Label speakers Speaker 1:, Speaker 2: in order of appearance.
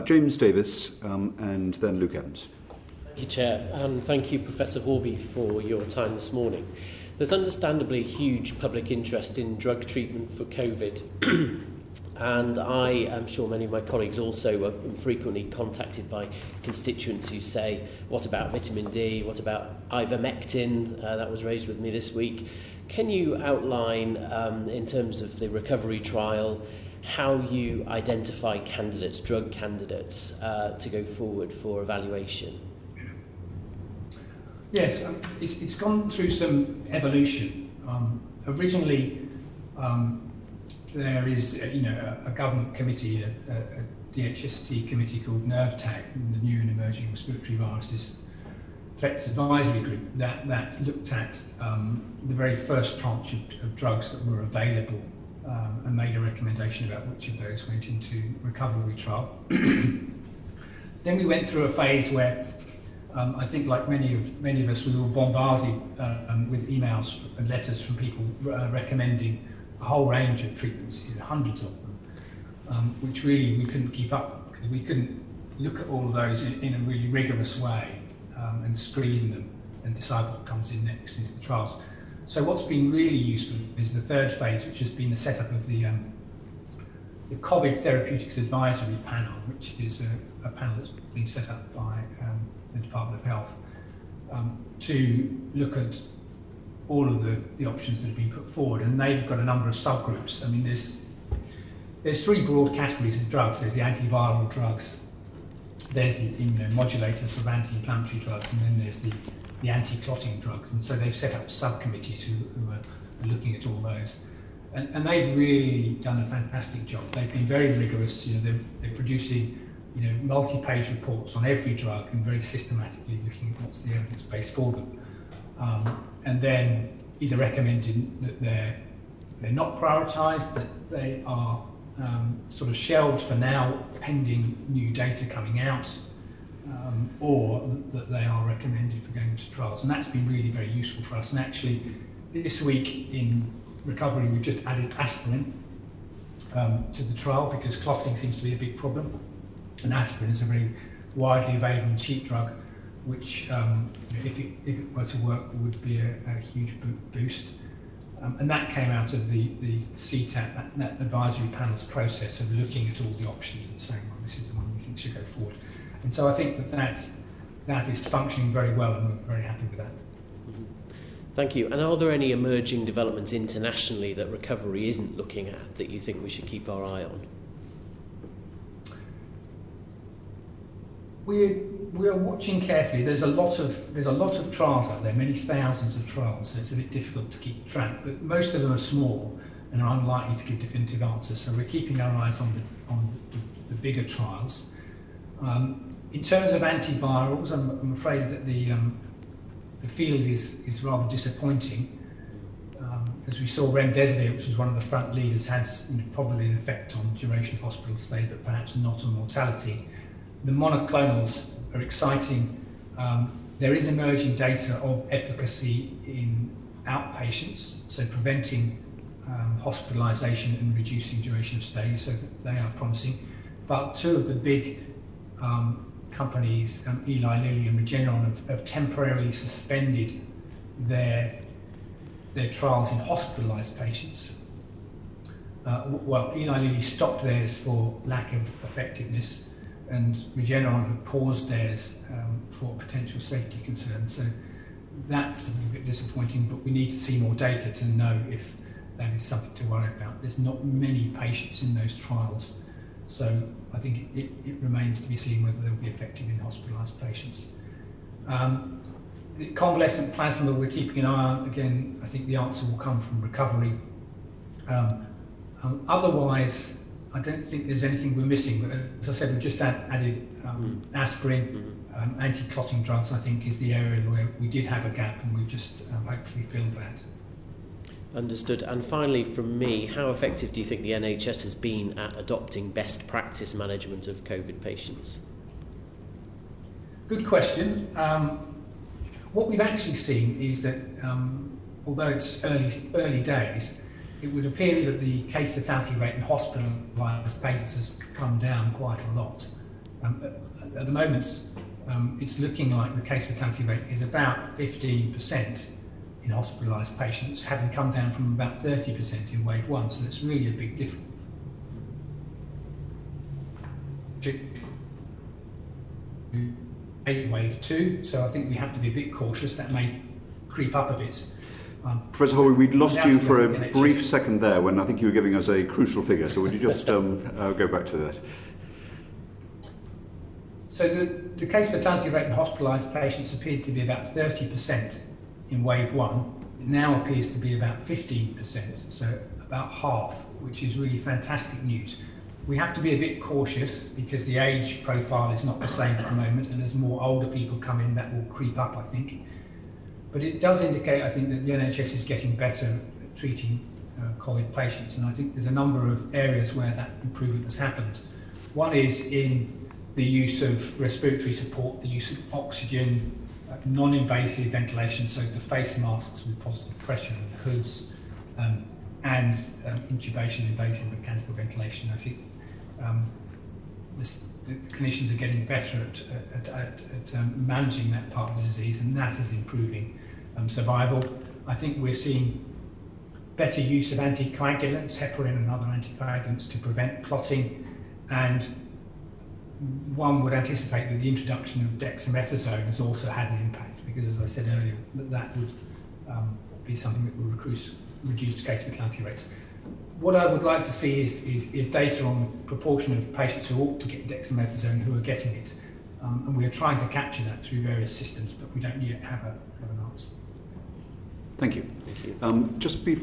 Speaker 1: James Davis and then Luke Evans.
Speaker 2: Thank you, Chair, and thank you, Professor Horby, for your time this morning. There's understandably huge public interest in drug treatment for COVID, and I am sure many of my colleagues also are frequently contacted by constituents who say, what about vitamin D, what about ivermectin, that was raised with me this week. Can you outline, in terms of the recovery trial, how you identify candidates, drug candidates, to go forward for evaluation?
Speaker 3: Yes, it's gone through some evolution. Originally, there is a government committee, a DHST committee called NERVTAG, the New and Emerging Respiratory Viruses Threats Advisory Group, that looked at the very first tranche of drugs that were available and made a recommendation about which of those went into recovery trial. Then we went through a phase where I think, like many of us, we were bombarded with emails and letters from people recommending a whole range of treatments, hundreds of them, which really we couldn't keep up because we couldn't look at all of those in a really rigorous way and screen them and decide what comes in next into the trials. So what's been really useful is the third phase, which has been the setup of the COVID Therapeutics Advisory Panel, which is a panel that's been set up by the Department of Health to look at all of the options that have been put forward, and they've got a number of subgroups. I mean, there's three broad categories of drugs. There's the antiviral drugs, there's the immunomodulators of anti-inflammatory drugs, and then there's the anti-clotting drugs. And so they've set up subcommittees who are looking at all those. And they've really done a fantastic job. They've been very rigorous. They're producing multi-page reports on every drug and very systematically looking at what's the evidence base for them. And then either recommending that they're not prioritised, that they are sort of shelved for now pending new data coming out, or that they are recommended for going into trials. And that's been really very useful for us. And actually, this week in recovery, we've just added aspirin to the trial because clotting seems to be a big problem. And aspirin is a very widely available and cheap drug, which, if it were to work, would be a huge boost. And that came out of the CTAT, that advisory panel's process of looking at all the options and saying, well, this is the one we think should go forward. And so I think that is functioning very well, and we're very happy with that.
Speaker 2: Thank you. And are there any emerging developments internationally that recovery isn't looking at that you think we should keep our eye on?
Speaker 3: We are watching carefully. There's a lot of trials out there, many thousands of trials, so it's a bit difficult to keep track. But most of them are small and are unlikely to give definitive answers. So we're keeping our eyes on the bigger trials. In terms of antivirals, I'm afraid that the field is rather disappointing. As we saw, remdesivir, which was one of the front leaders, has probably an effect on duration of hospital stay, but perhaps not on mortality. The monoclonals are exciting. There is emerging data of efficacy in outpatients, so preventing hospitalisation and reducing duration of stay, so that they are promising. But two of the big companies, Eli Lilly and Regeneron, have temporarily suspended their trials in hospitalised patients. Well, Eli Lilly stopped theirs for lack of effectiveness, and Regeneron have paused theirs for potential safety concerns. So that's a little bit disappointing, but we need to see more data to know if that is something to worry about. There's not many patients in those trials, so I think it remains to be seen whether they'll be effective in hospitalised patients. The convalescent plasma we're keeping an eye on. Again, I think the answer will come from recovery. Otherwise, I don't think there's anything we're missing. But as I said, we've just added aspirin, anti-clotting drugs, I think, is the area where we did have a gap, and we've just hopefully filled that.
Speaker 2: Understood. And finally, from me, how effective do you think the NHS has been at adopting best practice management of COVID patients?
Speaker 3: Good question. What we've actually seen is that, although it's early days, it would appear that the case fatality rate in hospitalised patients has come down quite a lot. At the moment, it's looking like the case fatality rate is about 15% in hospitalised patients, having come down from about 30% in wave 1, so it's really a big difference. Wave 2, so I think we have to be a bit cautious. That may creep up a bit.
Speaker 1: Professor Horby, we'd lost you for a brief second there when I think you were giving us a crucial figure, so would you just go back to that?
Speaker 3: So the case fatality rate in hospitalised patients appeared to be about 30% in wave 1. It now appears to be about 15%, so about half, which is really fantastic news. We have to be a bit cautious because the age profile is not the same at the moment, and as more older people come in, that will creep up, I think. But it does indicate, I think, that the NHS is getting better at treating COVID patients, and I think there's a number of areas where that improvement has happened. One is in the use of respiratory support, the use of oxygen, non-invasive ventilation, so the face masks with positive pressure and hoods, and intubation invasive mechanical ventilation. I think the clinicians are getting better at managing that part of the disease, and that is improving survival. I think we're seeing better use of anticoagulants, heparin and other anticoagulants, to prevent clotting, and one would anticipate that the introduction of dexamethasone has also had an impact, because, as I said earlier, that would be something that would reduce case fatality rates. What I would like to see is data on the proportion of patients who ought to get dexamethasone who are getting it, and we are trying to capture that through various systems, but we don't yet have an answer.
Speaker 1: Thank you. Just before